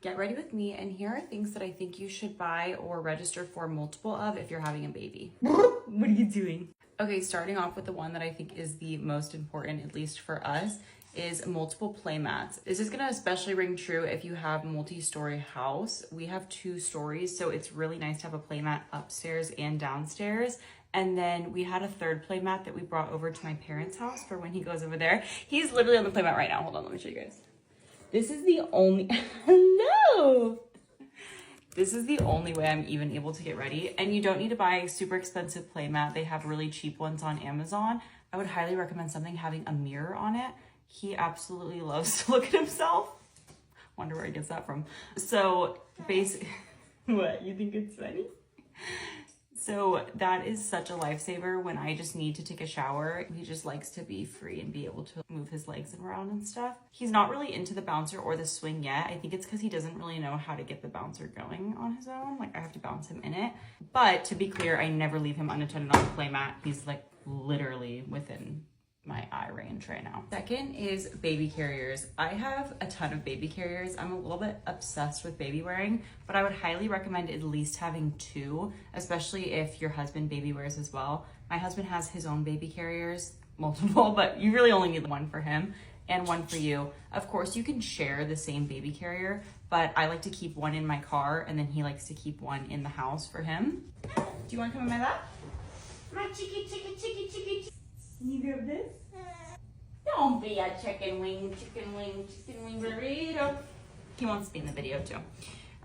Get ready with me, and here are things that I think you should buy or register for multiple of if you're having a baby. What are you doing? Okay, starting off with the one that I think is the most important, at least for us, is multiple play mats. This is gonna especially ring true if you have multi-story house. We have 2 stories, so it's really nice to have a play mat upstairs and downstairs. And then we had a 3rd play mat that we brought over to my parents' house for when he goes over there. He's literally on the play mat right now. Hold on, let me show you guys. This is the only, hello! This is the only way I'm even able to get ready. And you don't need to buy a super expensive play mat. They have really cheap ones on Amazon. I would highly recommend something having a mirror on it. He absolutely loves to look at himself. Wonder where he gets that from. So basically, what, you think it's funny? So that is such a lifesaver when I just need to take a shower. He just likes to be free and be able to move his legs around and stuff. He's not really into the bouncer or the swing yet. I think it's because he doesn't really know how to get the bouncer going on his own. Like, I have to bounce him in it. But to be clear, I never leave him unattended on the play mat. He's like literally within my eye range right now. Second is baby carriers. I have a ton of baby carriers. I'm a little bit obsessed with baby wearing, but I would highly recommend at least having 2, especially if your husband baby wears as well. My husband has his own baby carriers, multiple, but you really only need 1 for him and 1 for you. Of course, you can share the same baby carrier, but I like to keep 1 in my car, and then he likes to keep 1 in the house for him. Do you want to come in my lap? My chicky. Can you grab this? Don't be a chicken wing burrito. He wants to be in the video too.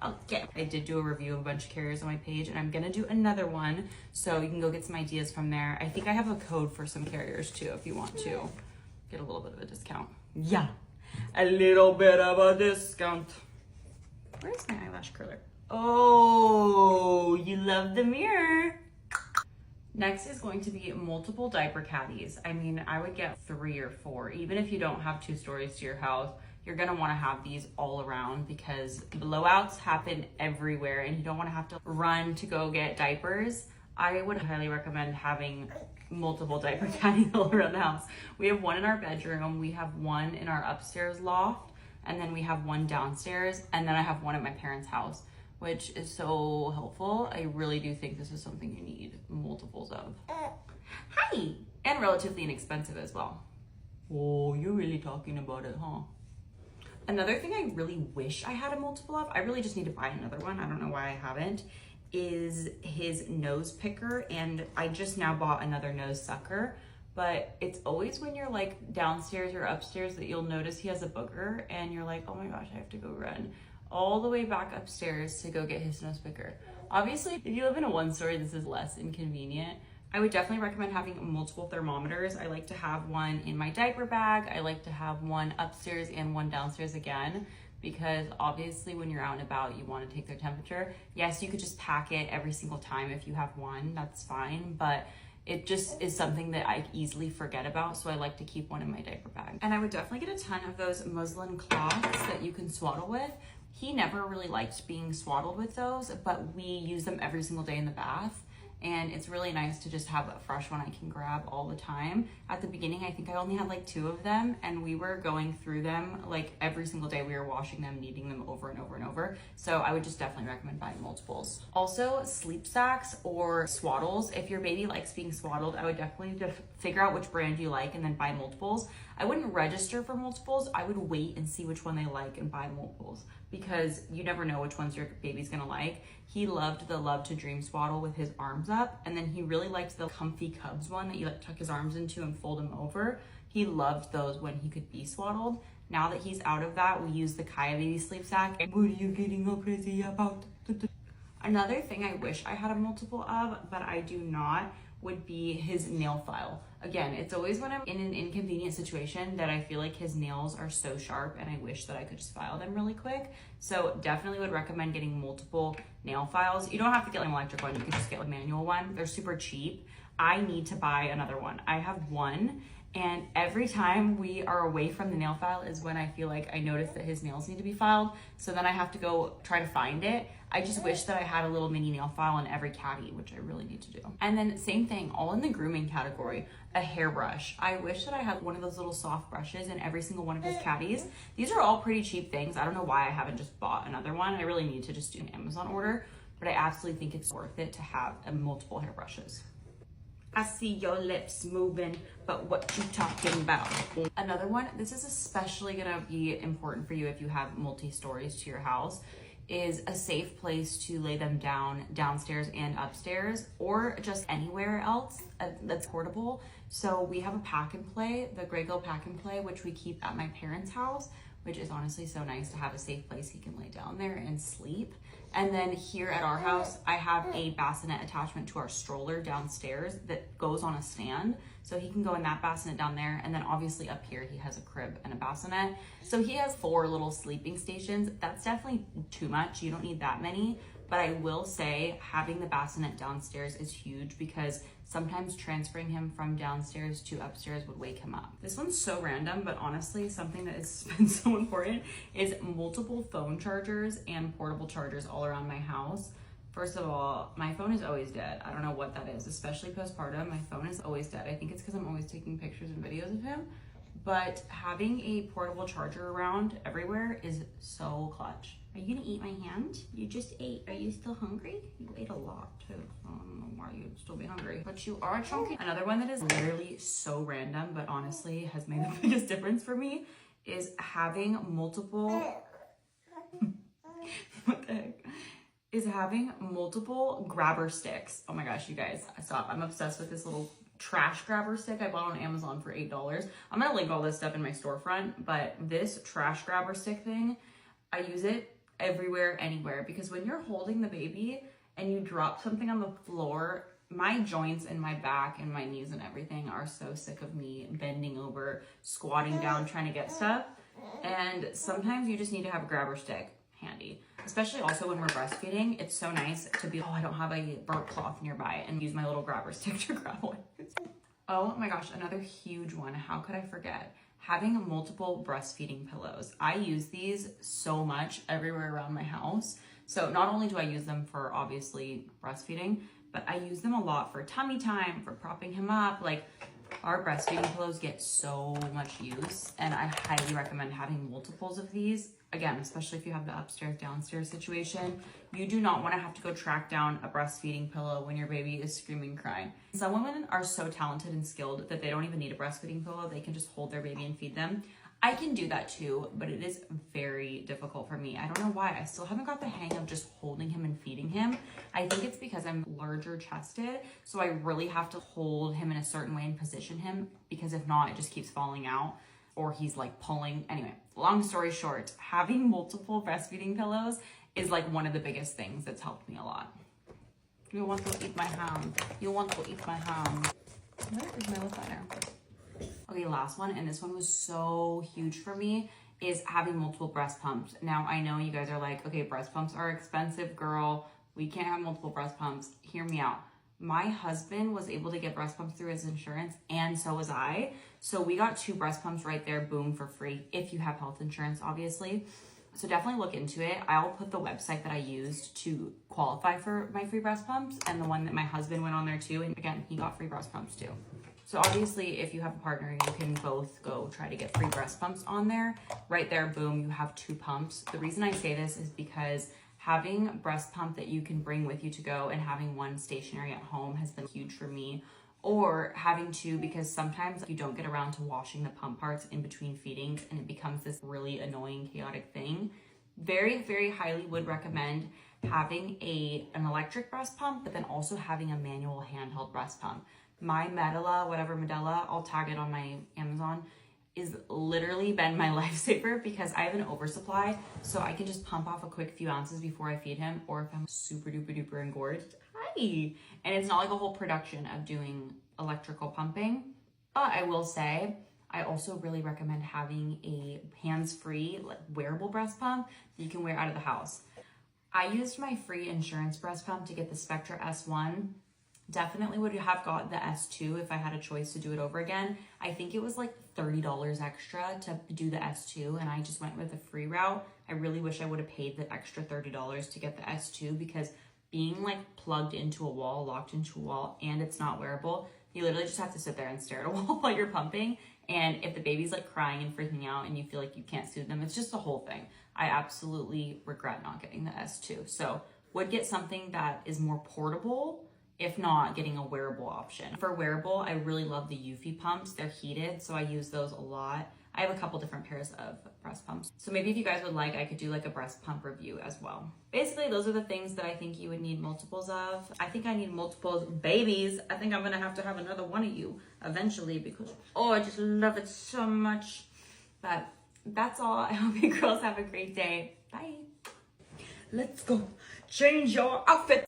Okay, I did do a review of a bunch of carriers on my page, and I'm gonna do another one, so you can go get some ideas from there. I think I have a code for some carriers too if you want to get a little bit of a discount. Yeah, a little bit of a discount. Where's my eyelash curler? Oh, you love the mirror. Next is going to be multiple diaper caddies. I mean, I would get 3 or 4. Even if you don't have 2 stories to your house, you're gonna wanna have these all around because blowouts happen everywhere and you don't wanna have to run to go get diapers. I would highly recommend having multiple diaper caddies all around the house. We have 1 in our bedroom, we have 1 in our upstairs loft, and then we have 1 downstairs, and then I have 1 at my parents' house, which is so helpful. I really do think this is something you need multiples of. Hi! And relatively inexpensive as well. Oh, you're really talking about it, huh? Another thing I really wish I had a multiple of, I really just need to buy another one, I don't know why I haven't, is his nose picker, and I just now bought another nose sucker, but it's always when you're like downstairs or upstairs that you'll notice he has a booger, and you're like, oh my gosh, I have to go run all the way back upstairs to go get his nose picker. Obviously, if you live in a 1-story, this is less inconvenient. I would definitely recommend having multiple thermometers. I like to have 1 in my diaper bag. I like to have 1 upstairs and 1 downstairs again, because obviously when you're out and about, you want to take their temperature. Yes, you could just pack it every single time if you have 1, that's fine, but it just is something that I easily forget about, so I like to keep 1 in my diaper bag. And I would definitely get a ton of those muslin cloths that you can swaddle with. He never really liked being swaddled with those, but we use them every single day in the bath. And it's really nice to just have a fresh one I can grab all the time. At the beginning, I think I only had like 2 of them, and we were going through them like every single day. We were washing them, kneading them over and over and over. So I would just definitely recommend buying multiples. Also, sleep sacks or swaddles. If your baby likes being swaddled, I would definitely just figure out which brand you like and then buy multiples. I wouldn't register for multiples. I would wait and see which one they like and buy multiples, because you never know which ones your baby's gonna like. He loved the Love to Dream swaddle with his arms up, and then he really liked the Comfy Cubs one that you like tuck his arms into and fold him over. He loved those when he could be swaddled. Now that he's out of that, we use the Kaya Baby Sleep Sack. What are you getting all crazy about? Another thing I wish I had a multiple of, but I do not, would be his nail file. Again, it's always when I'm in an inconvenient situation that I feel like his nails are so sharp and I wish that I could just file them really quick. So definitely would recommend getting multiple nail files. You don't have to get an electric one, you can just get a manual one. They're super cheap. I need to buy another one. I have 1 And every time we are away from the nail file is when I feel like I notice that his nails need to be filed. So then I have to go try to find it. I just wish that I had a little mini nail file in every caddy, which I really need to do. And then same thing, all in the grooming category, a hairbrush. I wish that I had one of those little soft brushes in every single one of his caddies. These are all pretty cheap things. I don't know why I haven't just bought another one. I really need to just do an Amazon order, but I absolutely think it's worth it to have multiple hairbrushes. I see your lips moving, but what you talking about? Another one, this is especially gonna be important for you if you have multi-stories to your house, is a safe place to lay them down downstairs and upstairs, or just anywhere else that's portable. So we have a pack and play, the Grago pack and play, which we keep at my parents' house, which is honestly so nice to have a safe place he can lay down there and sleep. And then here at our house, I have a bassinet attachment to our stroller downstairs that goes on a stand. So he can go in that bassinet down there. And then obviously up here, he has a crib and a bassinet. So he has 4 little sleeping stations. That's definitely too much. You don't need that many. But I will say having the bassinet downstairs is huge because sometimes transferring him from downstairs to upstairs would wake him up. This one's so random, but honestly, something that has been so important is multiple phone chargers and portable chargers all around my house. First of all, my phone is always dead. I don't know what that is, especially postpartum. My phone is always dead. I think it's because I'm always taking pictures and videos of him. But having a portable charger around everywhere is so clutch. Are you gonna eat my hand? You just ate. Are you still hungry? You ate a lot too. I don't know why you'd still be hungry, but you are chunky. Another one that is literally so random, but honestly has made the biggest difference for me is having multiple, what the heck? Is having multiple grabber sticks. Oh my gosh, you guys, stop. I'm obsessed with this little trash grabber stick I bought on Amazon for $8. I'm gonna link all this stuff in my storefront, but this trash grabber stick thing, I use it everywhere, anywhere, because when you're holding the baby and you drop something on the floor, my joints and my back and my knees and everything are so sick of me bending over, squatting down, trying to get stuff. And sometimes you just need to have a grabber stick handy, especially also when we're breastfeeding. It's so nice to be, oh, I don't have a burp cloth nearby, and use my little grabber stick to grab one. Oh my gosh, another huge one. How could I forget? Having multiple breastfeeding pillows. I use these so much everywhere around my house. So not only do I use them for obviously breastfeeding, but I use them a lot for tummy time, for propping him up. Like, our breastfeeding pillows get so much use, and I highly recommend having multiples of these. Again, especially if you have the upstairs downstairs situation, you do not want to have to go track down a breastfeeding pillow when your baby is screaming, crying. Some women are so talented and skilled that they don't even need a breastfeeding pillow. They can just hold their baby and feed them. I can do that too, but it is very difficult for me. I don't know why. I still haven't got the hang of just holding him and feeding him. I think it's because I'm larger chested, so I really have to hold him in a certain way and position him, because if not, it just keeps falling out or he's like pulling. Anyway, long story short, having multiple breastfeeding pillows is like one of the biggest things that's helped me a lot. You want to eat my hand. You want to eat my hand. Where is my lip liner? Okay, last one, and this one was so huge for me, is having multiple breast pumps. Now, I know you guys are like, okay, breast pumps are expensive, girl. We can't have multiple breast pumps. Hear me out. My husband was able to get breast pumps through his insurance, and so was I. So we got 2 breast pumps right there, boom, for free, if you have health insurance, obviously. So definitely look into it. I'll put the website that I used to qualify for my free breast pumps, and the one that my husband went on there too, and again, he got free breast pumps too. So obviously, if you have a partner, you can both go try to get free breast pumps on there. Right there, boom, you have 2 pumps. The reason I say this is because having a breast pump that you can bring with you to go and having one stationary at home has been huge for me. Or having 2, because sometimes you don't get around to washing the pump parts in between feedings and it becomes this really annoying, chaotic thing. Very, very highly would recommend having an electric breast pump, but then also having a manual handheld breast pump. My Medela, I'll tag it on my Amazon, is literally been my lifesaver because I have an oversupply, so I can just pump off a quick few ounces before I feed him, or if I'm super duper duper engorged, hi! And it's not like a whole production of doing electrical pumping, but I will say, I also really recommend having a hands-free, like, wearable breast pump that you can wear out of the house. I used my free insurance breast pump to get the Spectra S1. Definitely would have got the S2 if I had a choice to do it over again. I think it was like $30 extra to do the S2, and I just went with the free route. I really wish I would have paid the extra $30 to get the S2, because being like plugged into a wall, locked into a wall, and it's not wearable, you literally just have to sit there and stare at a wall while you're pumping. And if the baby's like crying and freaking out and you feel like you can't soothe them, it's just the whole thing. I absolutely regret not getting the S2. So would get something that is more portable, if not getting a wearable option. For wearable, I really love the Eufy pumps. They're heated, so I use those a lot. I have a couple different pairs of breast pumps. So maybe if you guys would like, I could do like a breast pump review as well. Basically, those are the things that I think you would need multiples of. I think I need multiples. Babies, I think I'm gonna have to have another one of you eventually, because, oh, I just love it so much. But that's all. I hope you girls have a great day. Bye. Let's go change your outfit.